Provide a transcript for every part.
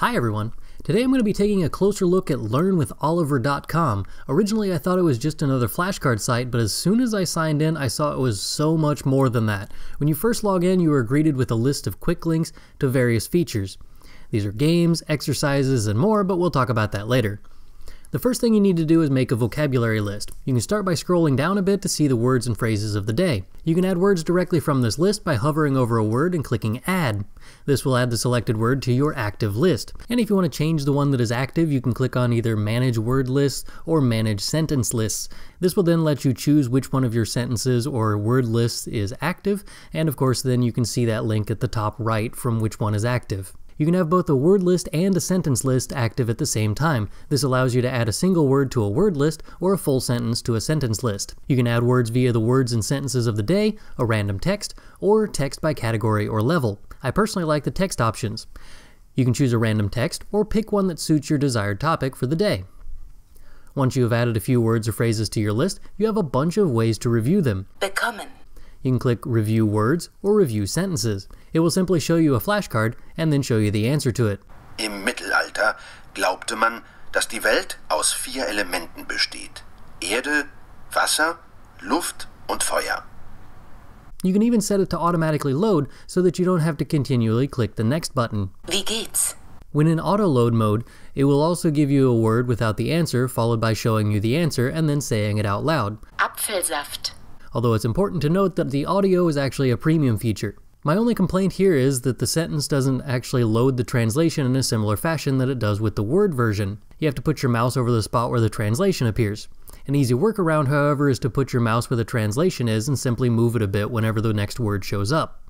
Hi everyone! Today I'm going to be taking a closer look at learnwitholiver.com. Originally I thought it was just another flashcard site, but as soon as I signed in I saw it was so much more than that. When you first log in, you are greeted with a list of quick links to various features. These are games, exercises, and more, but we'll talk about that later. The first thing you need to do is make a vocabulary list. You can start by scrolling down a bit to see the words and phrases of the day. You can add words directly from this list by hovering over a word and clicking Add. This will add the selected word to your active list. And if you want to change the one that is active, you can click on either Manage Word Lists or Manage Sentence Lists. This will then let you choose which one of your sentences or word lists is active, and of course then you can see that link at the top right from which one is active. You can have both a word list and a sentence list active at the same time. This allows you to add a single word to a word list or a full sentence to a sentence list. You can add words via the words and sentences of the day, a random text, or text by category or level. I personally like the text options. You can choose a random text or pick one that suits your desired topic for the day. Once you have added a few words or phrases to your list, you have a bunch of ways to review them. Bekommen. You can click Review Words or Review Sentences. It will simply show you a flashcard and then show you the answer to it. Im Mittelalter glaubte man, dass die Welt aus 4 Elementen besteht: Erde, Wasser, Luft und Feuer. You can even set it to automatically load so that you don't have to continually click the next button. Wie geht's? When in auto load mode, it will also give you a word without the answer, followed by showing you the answer and then saying it out loud. Apfelsaft. Although it's important to note that the audio is actually a premium feature. My only complaint here is that the sentence doesn't actually load the translation in a similar fashion that it does with the Word version. You have to put your mouse over the spot where the translation appears. An easy workaround, however, is to put your mouse where the translation is and simply move it a bit whenever the next word shows up.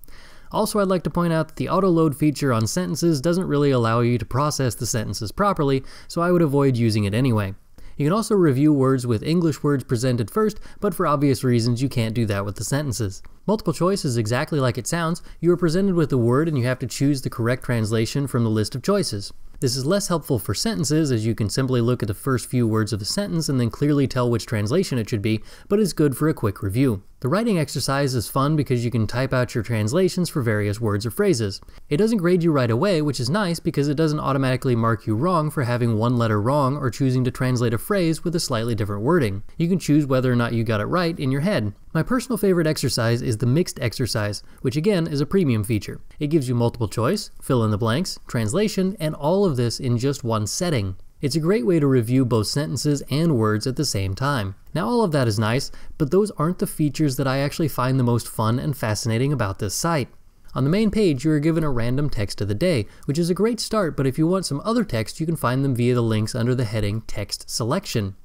Also, I'd like to point out that the auto-load feature on sentences doesn't really allow you to process the sentences properly, so I would avoid using it anyway. You can also review words with English words presented first, but for obvious reasons you can't do that with the sentences. Multiple choice is exactly like it sounds. You are presented with a word and you have to choose the correct translation from the list of choices. This is less helpful for sentences, as you can simply look at the first few words of the sentence and then clearly tell which translation it should be, but is good for a quick review. The writing exercise is fun because you can type out your translations for various words or phrases. It doesn't grade you right away, which is nice because it doesn't automatically mark you wrong for having one letter wrong or choosing to translate a phrase with a slightly different wording. You can choose whether or not you got it right in your head. My personal favorite exercise is the mixed exercise, which again is a premium feature. It gives you multiple choice, fill in the blanks, translation, and all of this in just one setting. It's a great way to review both sentences and words at the same time. Now all of that is nice, but those aren't the features that I actually find the most fun and fascinating about this site. On the main page, you are given a random text of the day, which is a great start, but if you want some other text, you can find them via the links under the heading Text Selection.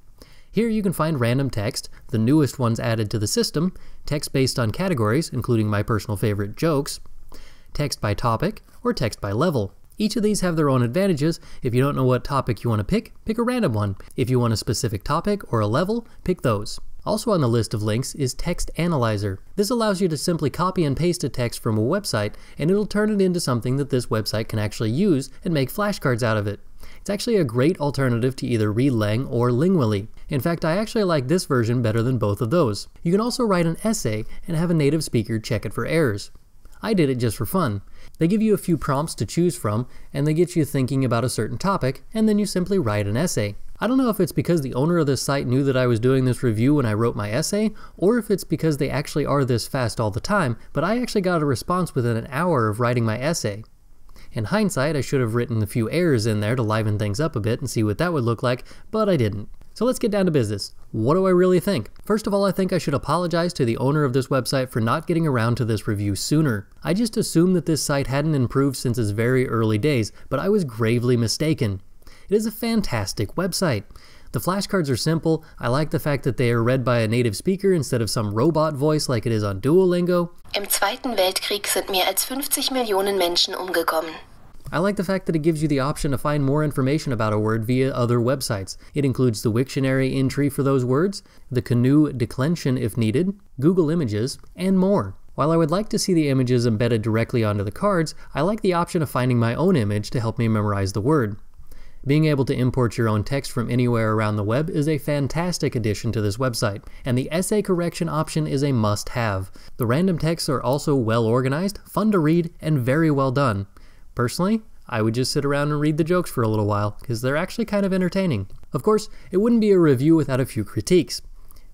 Here you can find random text, the newest ones added to the system, text based on categories, including my personal favorite, jokes, text by topic, or text by level. Each of these have their own advantages. If you don't know what topic you want to pick a random one. If you want a specific topic or a level, pick those. Also on the list of links is Text Analyzer. This allows you to simply copy and paste a text from a website, and it'll turn it into something that this website can actually use and make flashcards out of it. It's actually a great alternative to either ReadLang or Lingually. In fact, I actually like this version better than both of those. You can also write an essay and have a native speaker check it for errors. I did it just for fun. They give you a few prompts to choose from, and they get you thinking about a certain topic, and then you simply write an essay. I don't know if it's because the owner of this site knew that I was doing this review when I wrote my essay, or if it's because they actually are this fast all the time, but I actually got a response within an hour of writing my essay. In hindsight, I should have written a few errors in there to liven things up a bit and see what that would look like, but I didn't. So let's get down to business. What do I really think? First of all, I think I should apologize to the owner of this website for not getting around to this review sooner. I just assumed that this site hadn't improved since its very early days, but I was gravely mistaken. It is a fantastic website. The flashcards are simple. I like the fact that they are read by a native speaker instead of some robot voice like it is on Duolingo. Im Zweiten Weltkrieg sind mehr als 50 Millionen Menschen umgekommen. I like the fact that it gives you the option to find more information about a word via other websites. It includes the Wiktionary entry for those words, the Canoe declension if needed, Google Images, and more. While I would like to see the images embedded directly onto the cards, I like the option of finding my own image to help me memorize the word. Being able to import your own text from anywhere around the web is a fantastic addition to this website, and the essay correction option is a must-have. The random texts are also well organized, fun to read, and very well done. Personally, I would just sit around and read the jokes for a little while, because they're actually kind of entertaining. Of course, it wouldn't be a review without a few critiques.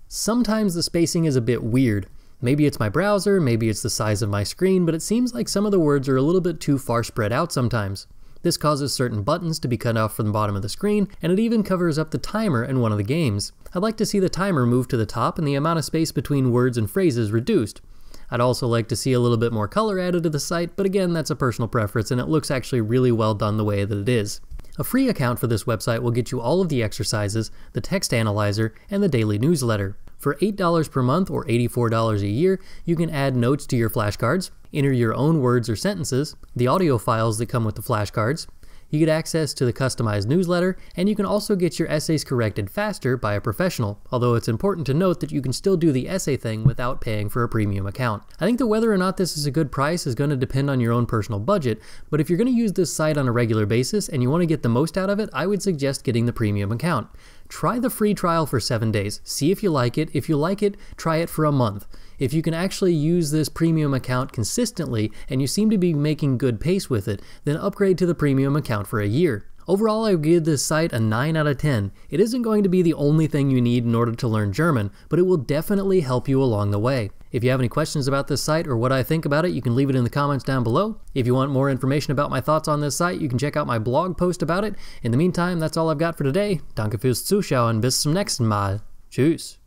Sometimes the spacing is a bit weird. Maybe it's my browser, maybe it's the size of my screen, but it seems like some of the words are a little bit too far spread out sometimes. This causes certain buttons to be cut off from the bottom of the screen, and it even covers up the timer in one of the games. I'd like to see the timer move to the top and the amount of space between words and phrases reduced. I'd also like to see a little bit more color added to the site, but again, that's a personal preference, and it looks actually really well done the way that it is. A free account for this website will get you all of the exercises, the text analyzer, and the daily newsletter. For $8 per month or $84 a year, you can add notes to your flashcards, enter your own words or sentences, the audio files that come with the flashcards. You get access to the customized newsletter, and you can also get your essays corrected faster by a professional, although it's important to note that you can still do the essay thing without paying for a premium account. I think that whether or not this is a good price is going to depend on your own personal budget, but if you're going to use this site on a regular basis and you want to get the most out of it, I would suggest getting the premium account. Try the free trial for 7 days. See if you like it. If you like it, try it for a month. If you can actually use this premium account consistently and you seem to be making good pace with it, then upgrade to the premium account for a year. Overall, I would give this site a 9 out of 10. It isn't going to be the only thing you need in order to learn German, but it will definitely help you along the way. If you have any questions about this site or what I think about it, you can leave it in the comments down below. If you want more information about my thoughts on this site, you can check out my blog post about it. In the meantime, that's all I've got for today. Danke fürs Zuschauen, bis zum nächsten Mal. Tschüss.